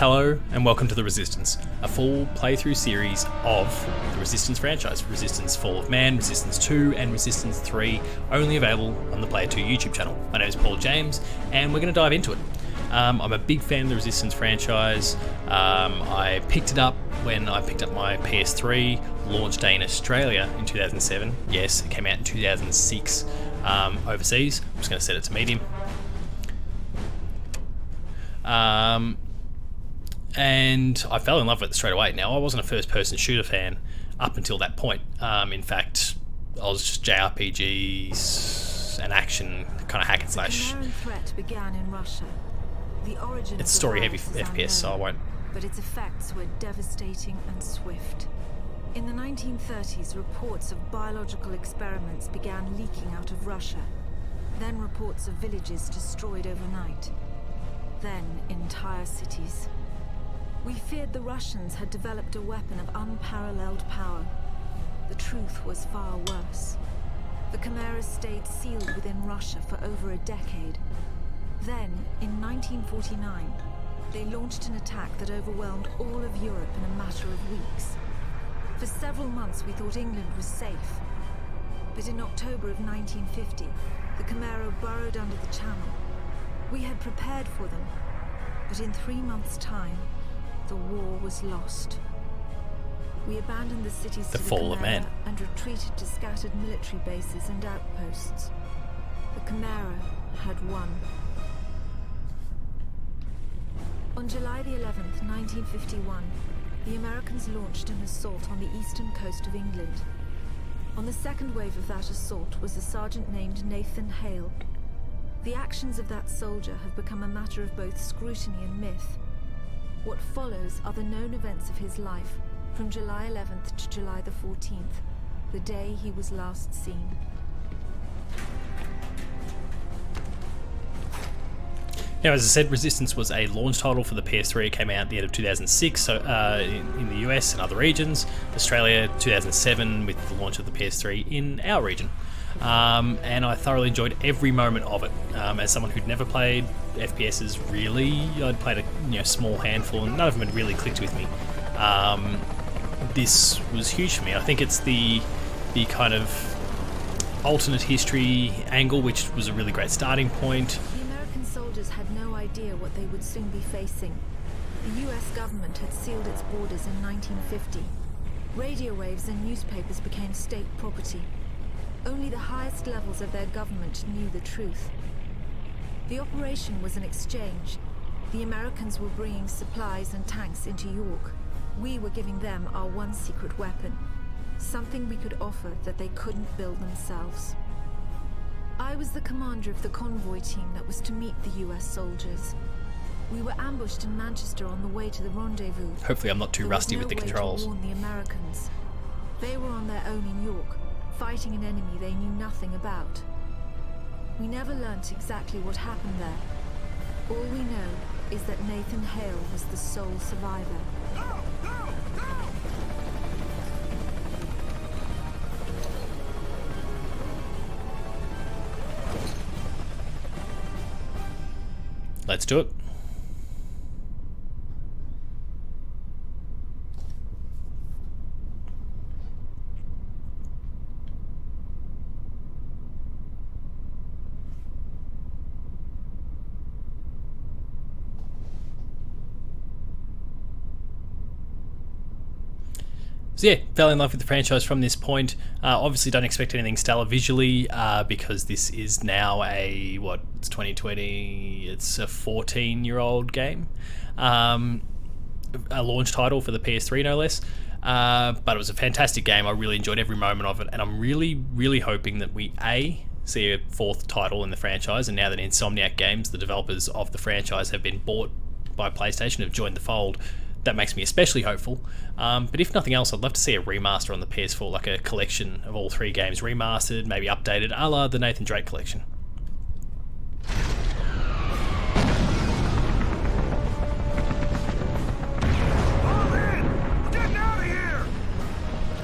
Hello and welcome to The Resistance, a full playthrough series of the Resistance franchise. Resistance Fall of Man, Resistance 2 and Resistance 3, only available on the Player 2 YouTube channel. My name is Paul James and we're going to dive into it. I'm a big fan of the Resistance franchise. I picked it up when I picked up my PS3, launch day in Australia in 2007. Yes, it came out in 2006 overseas. I'm just going to set it to medium. And I fell in love with it straight away. Now, I wasn't a first-person shooter fan up until that point. In fact, I was just JRPGs and action, kind of hack and slash. The Chimeran threat began in Russia. The origin It's of the story-heavy virus is FPS, unknown, so I won't. but its effects were devastating and swift. In the 1930s, reports of biological experiments began leaking out of Russia. Then reports of villages destroyed overnight. Then entire cities. We feared the Russians had developed a weapon of unparalleled power. The truth was far worse. The Chimeras stayed sealed within Russia for over a decade. Then, in 1949, they launched an attack that overwhelmed all of Europe in a matter of weeks. For several months we thought England was safe. But in October of 1950, the Chimera burrowed under the Channel. We had prepared for them, but in 3 months' time, the war was lost. We abandoned the cities to the Fall of Man, and retreated to scattered military bases and outposts. The Chimera had won. On July the 11th, 1951, the Americans launched an assault on the eastern coast of England. On the second wave of that assault was a sergeant named Nathan Hale. The actions of that soldier have become a matter of both scrutiny and myth. What follows are the known events of his life, from July 11th to July the 14th, the day he was last seen. Now, as I said, Resistance was a launch title for the PS3. It came out at the end of 2006 so, in the US and other regions. Australia, 2007, with the launch of the PS3 in our region. And I thoroughly enjoyed every moment of it. As someone who'd never played FPSs really, I'd played a small handful and none of them had really clicked with me. This was huge for me. I think it's the kind of alternate history angle, which was a really great starting point. The American soldiers had no idea what they would soon be facing. The US government had sealed its borders in 1950. Radio waves and newspapers became state property. Only the highest levels of their government knew the truth. The operation was an exchange. The Americans were bringing supplies and tanks into York. We were giving them our one secret weapon, something we could offer that they couldn't build themselves. I was the commander of the convoy team that was to meet the US soldiers. We were ambushed in Manchester on the way to the rendezvous. Hopefully I'm not too rusty with the controls. There was no way to warn the Americans. They were on their own in York, fighting an enemy they knew nothing about. We never learnt exactly what happened there. All we know is that Nathan Hale was the sole survivor. Let's do it. So yeah, fell in love with the franchise from this point. Obviously don't expect anything stellar visually because this is now it's 2020, it's a 14-year-old game. A launch title for the PS3 no less. But it was a fantastic game. I really enjoyed every moment of it, and I'm really, really hoping that we see a fourth title in the franchise, and now that Insomniac Games, the developers of the franchise, have been bought by PlayStation, have joined the fold. That makes me especially hopeful. But if nothing else, I'd love to see a remaster on the PS4, like a collection of all three games remastered, maybe updated, a la the Nathan Drake collection.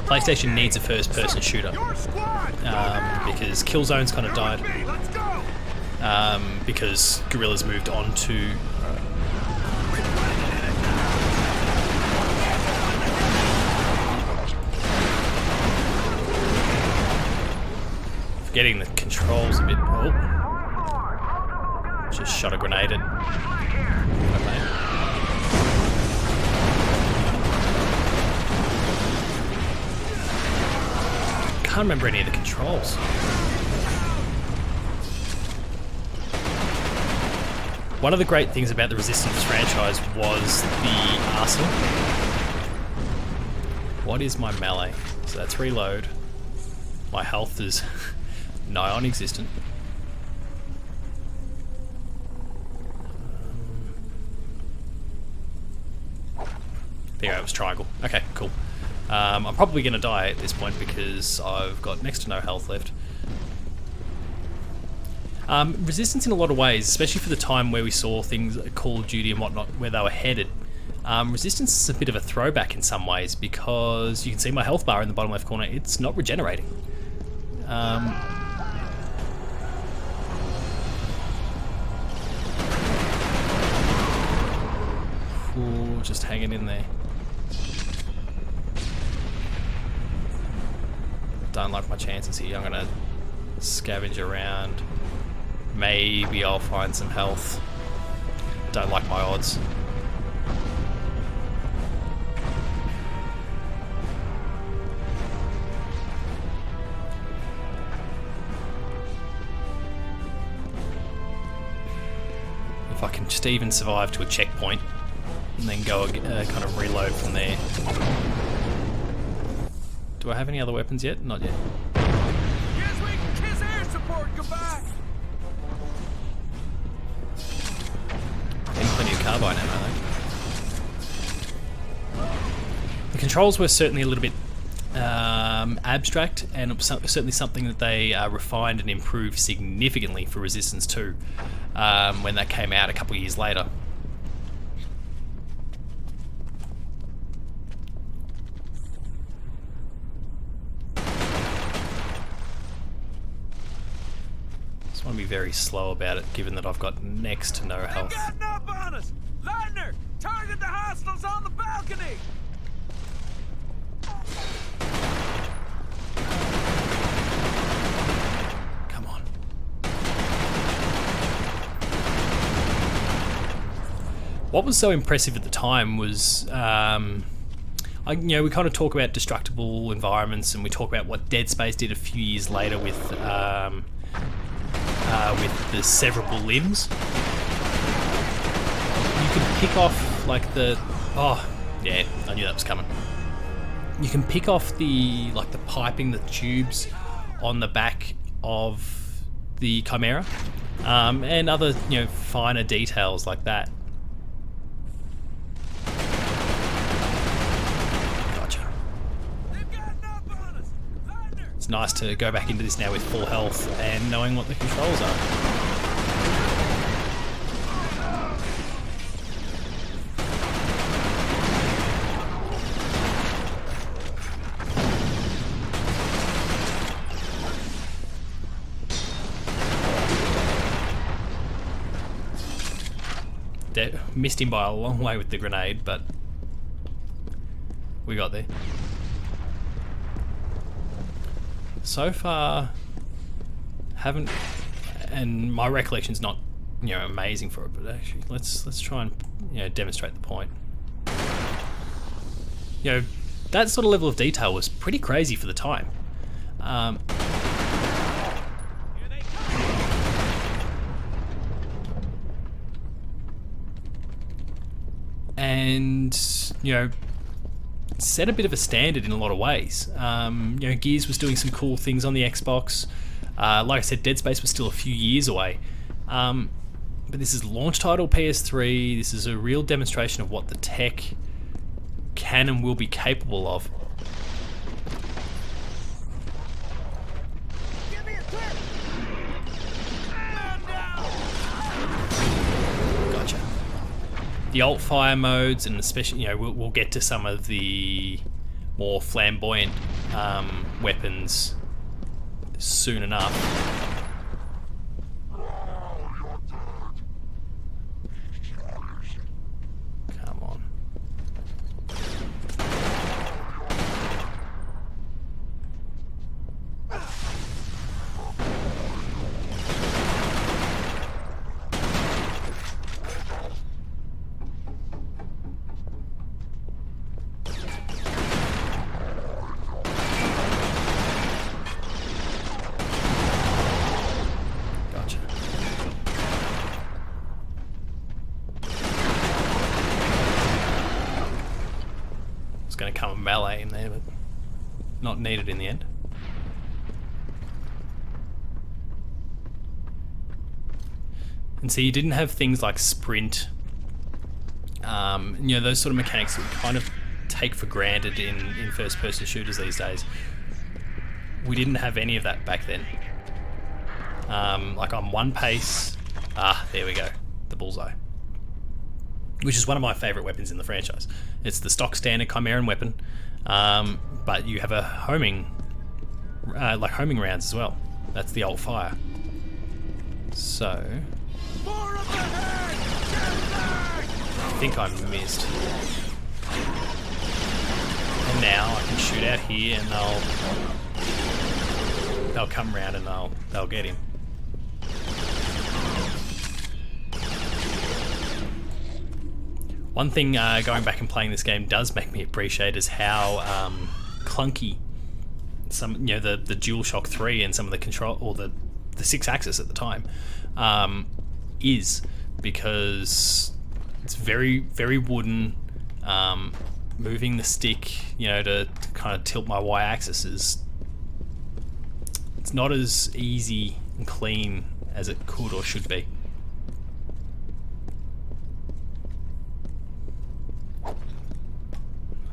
PlayStation needs a first-person shooter because Killzone's kind of died. Because Guerrilla's moved on to getting the controls a bit. Oh, just shot a grenade at. Okay. Can't remember any of the controls. One of the great things about the Resistance franchise was the arsenal. What is my melee? So that's reload. My health is nigh non-existent. There you go, it was triangle. Okay, cool. I'm probably going to die at this point because I've got next to no health left. Resistance in a lot of ways, especially for the time where we saw things like Call of Duty and whatnot, where they were headed. Resistance is a bit of a throwback in some ways because you can see my health bar in the bottom left corner. It's not regenerating. Ooh, just hanging in there. Don't like my chances here. I'm gonna scavenge around. Maybe I'll find some health. Don't like my odds. If I can just even survive to a checkpoint and then go kind of reload from there. Do I have any other weapons yet? Not yet. Yes, we can kiss air support. Goodbye. Getting plenty of carbine ammo though. The controls were certainly a little bit abstract, and certainly something that they refined and improved significantly for Resistance 2 when that came out a couple of years later. Just want to be very slow about it, given that I've got next to no health. They've gotten up on us. Lightner, target the hostiles on the balcony. Come on. What was so impressive at the time was, we kind of talk about destructible environments, and we talk about what Dead Space did a few years later with the severable limbs. You can pick off like the. Oh, yeah, I knew that was coming. You can pick off the piping, the tubes on the back of the Chimera, and other finer details like that. Gotcha. It's nice to go back into this now with full health and knowing what the controls are. Missed him by a long way with the grenade, but we got there. So far, haven't, and my recollection's not, amazing for it, but actually, let's try and, demonstrate the point. That sort of level of detail was pretty crazy for the time. And set a bit of a standard in a lot of ways. Gears was doing some cool things on the Xbox. Like I said, Dead Space was still a few years away. But this is launch title PS3. This is a real demonstration of what the tech can and will be capable of. Gotcha. The alt fire modes, and especially, we'll get to some of the more flamboyant weapons soon enough. Come on. going to come melee in there, but not needed in the end. And so you didn't have things like sprint, those sort of mechanics that we kind of take for granted in first-person shooters these days. We didn't have any of that back then. Like on one pace, there we go, the bullseye. Which is one of my favourite weapons in the franchise. It's the stock standard Chimeran weapon, but you have a homing rounds as well. That's the alt fire. So... I think I missed. And now I can shoot out here and they'll come round and they'll get him. One thing going back and playing this game does make me appreciate is how clunky some, the DualShock 3 and some of the control, or the 6-axis at the time, is, because it's very, very wooden. Moving the stick, to kind of tilt my y-axis it's not as easy and clean as it could or should be.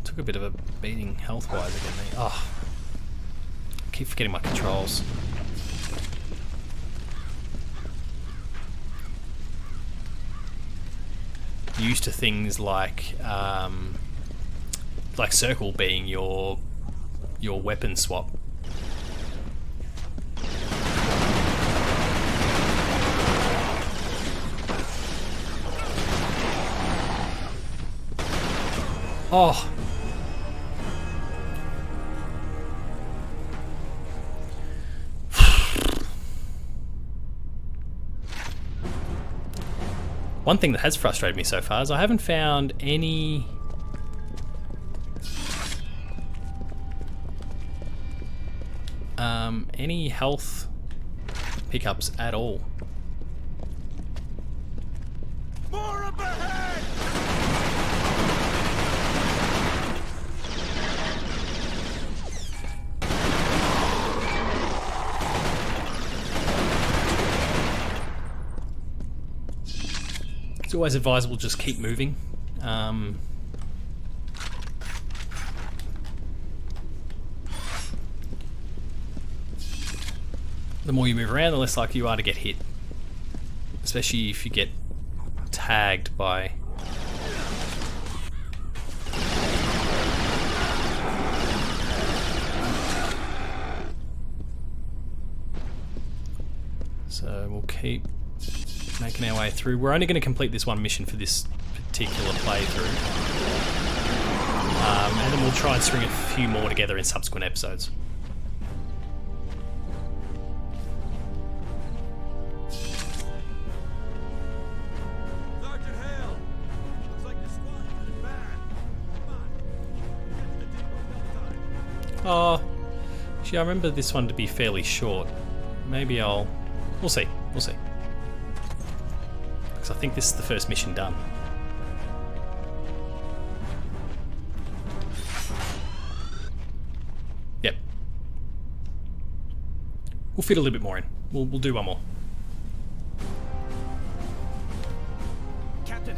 Took a bit of a beating health-wise again. Oh, I keep forgetting my controls. Used to things like circle being your weapon swap. Oh. One thing that has frustrated me so far is I haven't found any health pickups at all. More up ahead! It's always advisable just keep moving. The more you move around, the less likely you are to get hit. Especially if you get tagged by... So we'll keep making our way through. We're only going to complete this one mission for this particular playthrough. And then we'll try and string a few more together in subsequent episodes. Sergeant Hale! Looks like the squad is bad. Come on. Get to the depot Oh, actually, I remember this one to be fairly short. Maybe we'll see. We'll see. Because I think this is the first mission done. Yep. We'll fit a little bit more in. We'll do one more. Captain,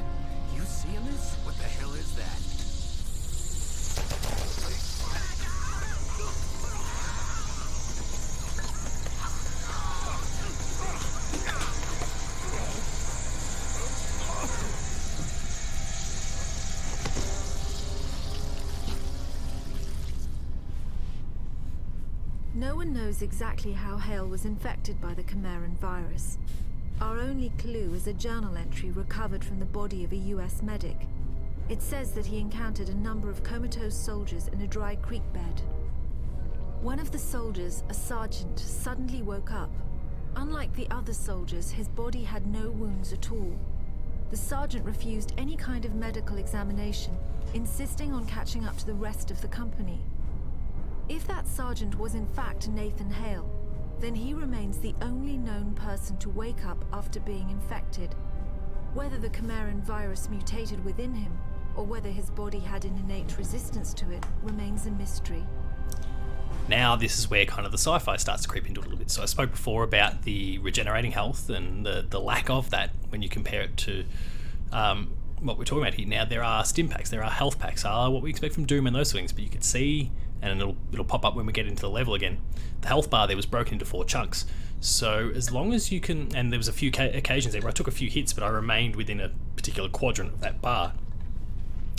you seeing this? What the hell is that? No one knows exactly how Hale was infected by the Chimeran virus. Our only clue is a journal entry recovered from the body of a US medic. It says that he encountered a number of comatose soldiers in a dry creek bed. One of the soldiers, a sergeant, suddenly woke up. Unlike the other soldiers, his body had no wounds at all. The sergeant refused any kind of medical examination, insisting on catching up to the rest of the company. If that sergeant was in fact Nathan Hale, then he remains the only known person to wake up after being infected. Whether the Chimeran virus mutated within him, or whether his body had an innate resistance to it remains a mystery. Now this is where kind of the sci-fi starts to creep into it a little bit. So I spoke before about the regenerating health and the lack of that when you compare it to what we're talking about here. Now there are stim packs, there are health packs, are what we expect from Doom and those things, but you could see, and it'll pop up when we get into the level again, the health bar there was broken into 4 chunks. So as long as you can, and there was a few occasions there where I took a few hits but I remained within a particular quadrant of that bar.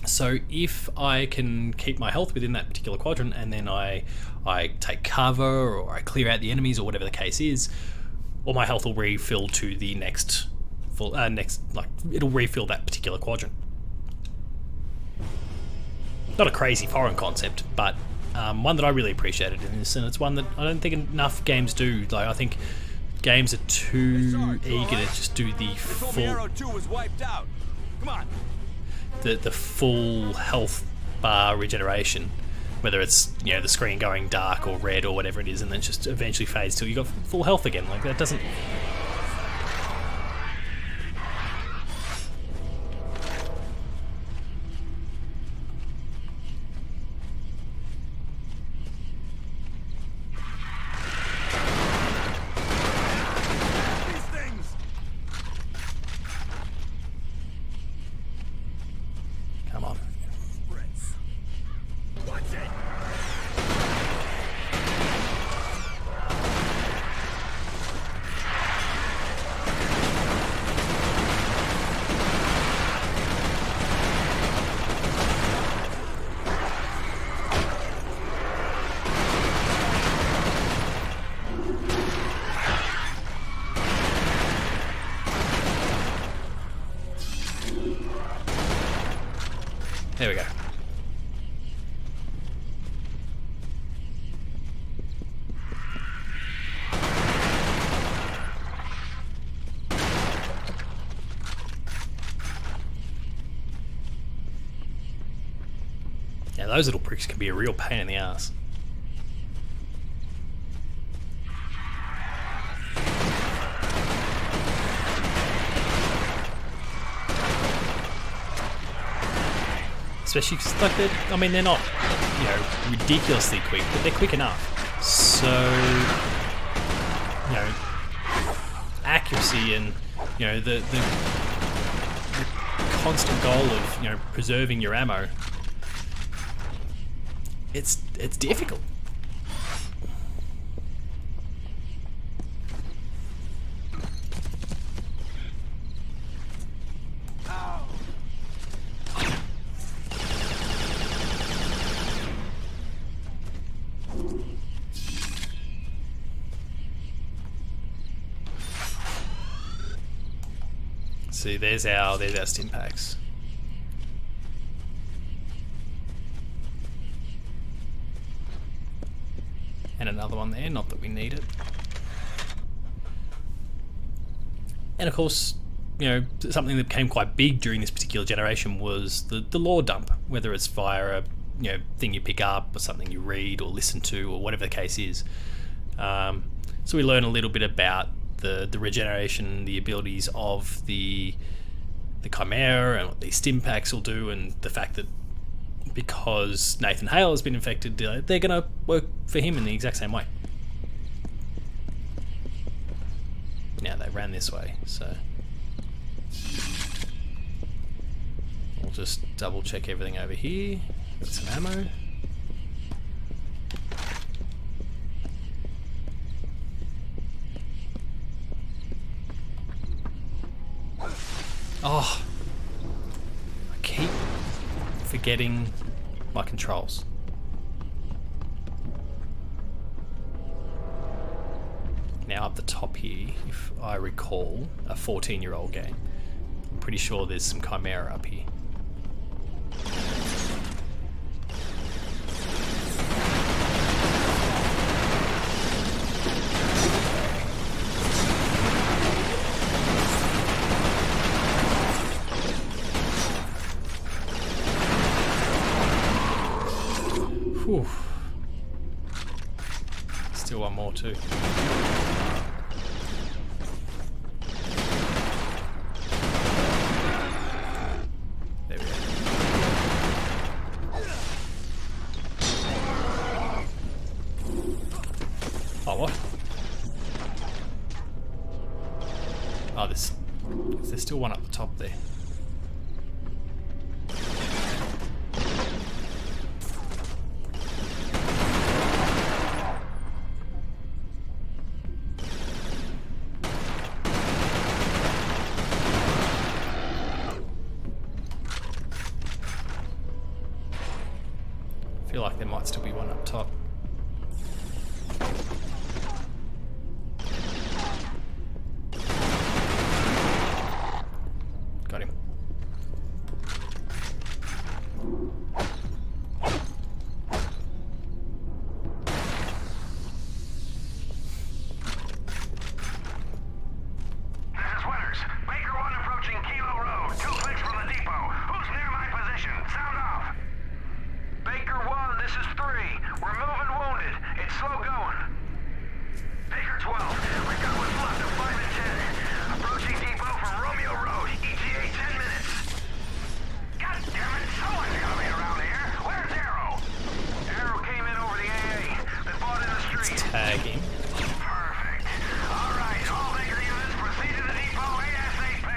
So if I can keep my health within that particular quadrant and then I take cover or I clear out the enemies or whatever the case is, or my health will refill to the next it'll refill that particular quadrant. Not a crazy foreign concept, but one that I really appreciated in this, and it's one that I don't think enough games do. Like, I think games are too eager to just do the full. Arrow 2 was wiped out. Come on. The full health bar regeneration, whether it's, you know, the screen going dark or red or whatever it is, and then just eventually fades till you got full health again. Like, that doesn't. These things. Come on. Sprints. Watch it. There we go. Yeah, those little pricks can be a real pain in the ass. Especially because, like, they're not, you know, ridiculously quick, but they're quick enough. So, you know, accuracy and, you know, the constant goal of, you know, preserving your ammo, it's difficult. See, there's our stim packs. And another one there, not that we need it. And of course, you know, something that became quite big during this particular generation was the lore dump, whether it's via a, you know, thing you pick up or something you read or listen to or whatever the case is. So we learn a little bit about the regeneration, the abilities of the Chimera and what these stim packs will do, and the fact that because Nathan Hale has been infected, they're going to work for him in the exact same way. Now they ran this way, so we'll just double check everything over here. Got some ammo. Oh, I keep forgetting my controls. Now up the top here, if I recall, a 14-year-old game. I'm pretty sure there's some Chimera up here. Whew. Still one more too. There we go. Oh, there's still one up the top there. I feel like there might still be one up top. Got him. This is Winters. Baker 1 approaching Kilo Road. 2 clicks from the depot. Who's near my position? Sound off. Baker 1, this is 3. We're moving wounded. It's slow going. Baker 12, we've got what's left of 5 and 10. Approaching depot from Romeo Road. ETA 10 minutes. God damn it, someone's gotta be around here. Where's Arrow? Arrow came in over the AA. Been bought in the street. Tag him. Perfect. All right, all Baker units proceed to the depot ASAP.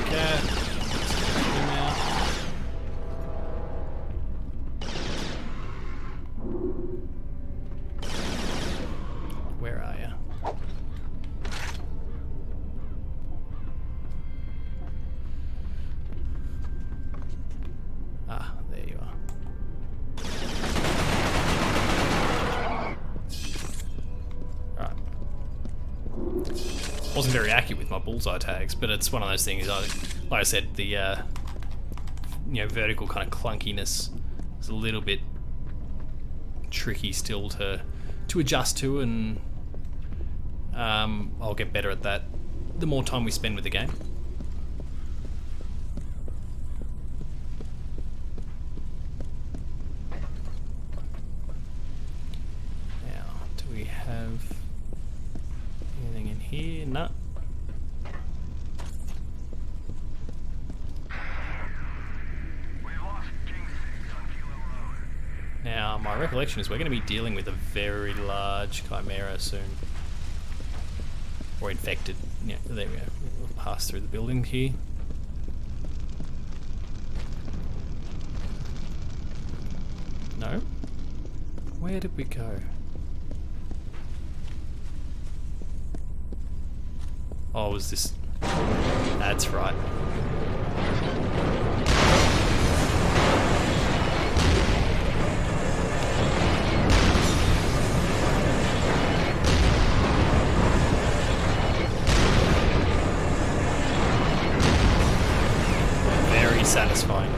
Cat. Him out. Where are you? Ah, there you are. Alright. Wasn't very accurate with my bullseye tags, but it's one of those things. Like I said, the vertical kind of clunkiness is a little bit tricky still to adjust to, and I'll get better at that the more time we spend with the game. Now, do we have anything in here? No. We've lost King 6 on Kilo Road. Now, my recollection is we're going to be dealing with a very large Chimera soon. Or infected. Yeah, there we go. We'll pass through the building here. No? Where did we go? Oh, was this... That's right. Very satisfying.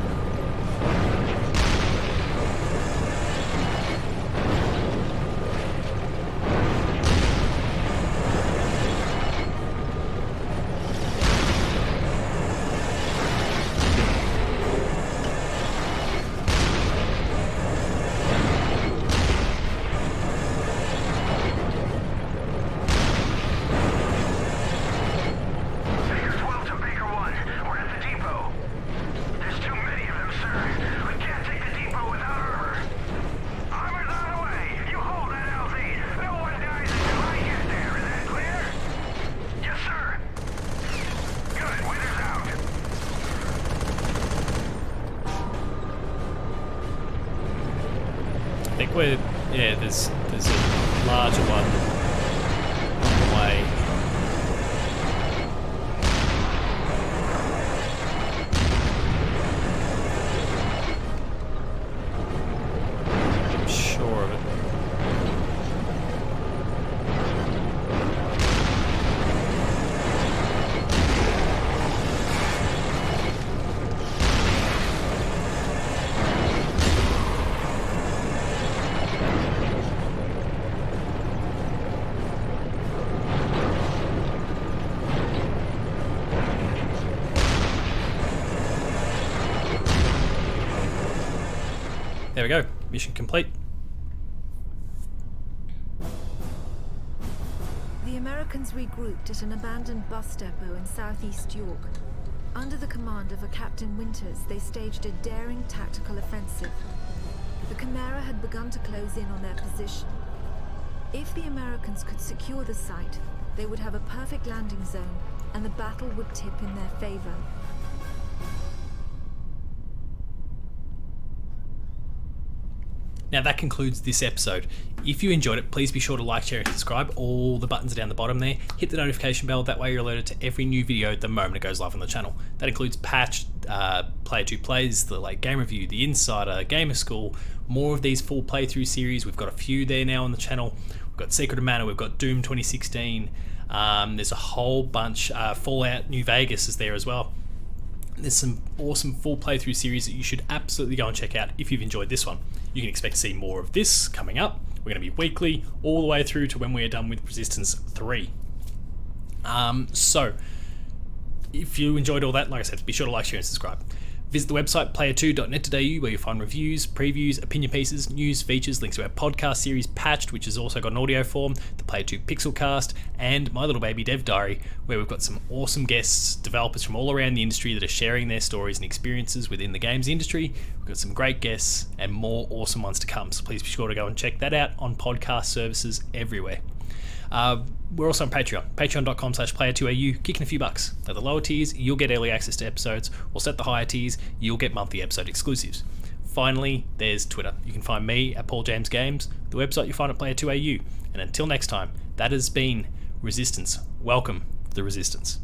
Baker 12 to Baker 1. We're at the depot. There's too many of them, sir. We can't take the depot without armor. Armor's on the way. You hold that LZ. No one dies until I get there. Is that clear? Yes, sir. Good. Winters out. I think we're... Yeah, there's a larger one on the way. I'm sure of it. There we go. Mission complete. The Americans regrouped at an abandoned bus depot in southeast York. Under the command of a Captain Winters, they staged a daring tactical offensive. The Chimera had begun to close in on their position. If the Americans could secure the site, they would have a perfect landing zone, and the battle would tip in their favor. Now that concludes this episode. If you enjoyed it, please be sure to like, share and subscribe. All the buttons are down the bottom there. Hit the notification bell, that way you're alerted to every new video the moment it goes live on the channel. That includes Patched, Player 2 Plays, the Late Game Review, The Insider, Gamer School, more of these full playthrough series. We've got a few there now on the channel. We've got Secret of Mana, we've got Doom 2016. There's a whole bunch. Fallout New Vegas is there as well. There's some awesome full playthrough series that you should absolutely go and check out if you've enjoyed this one. You can expect to see more of this coming up. We're going to be weekly all the way through to when we are done with Resistance 3. So, if you enjoyed all that, like I said, be sure to like, share and subscribe. Visit the website player2.net.au where you'll find reviews, previews, opinion pieces, news, features, links to our podcast series Patched, which has also got an audio form, the Player 2 Pixelcast, and my little baby Dev Diary, where we've got some awesome guests, developers from all around the industry that are sharing their stories and experiences within the games industry. We've got some great guests and more awesome ones to come, so please be sure to go and check that out on podcast services everywhere. We're also on Patreon, patreon.com/player2au, kicking a few bucks. At the lower tiers, you'll get early access to episodes, whilst at the higher tiers, you'll get monthly episode exclusives. Finally, there's Twitter. You can find me at Paul James Games, the website you find at player2au. And until next time, that has been Resistance. Welcome to the Resistance.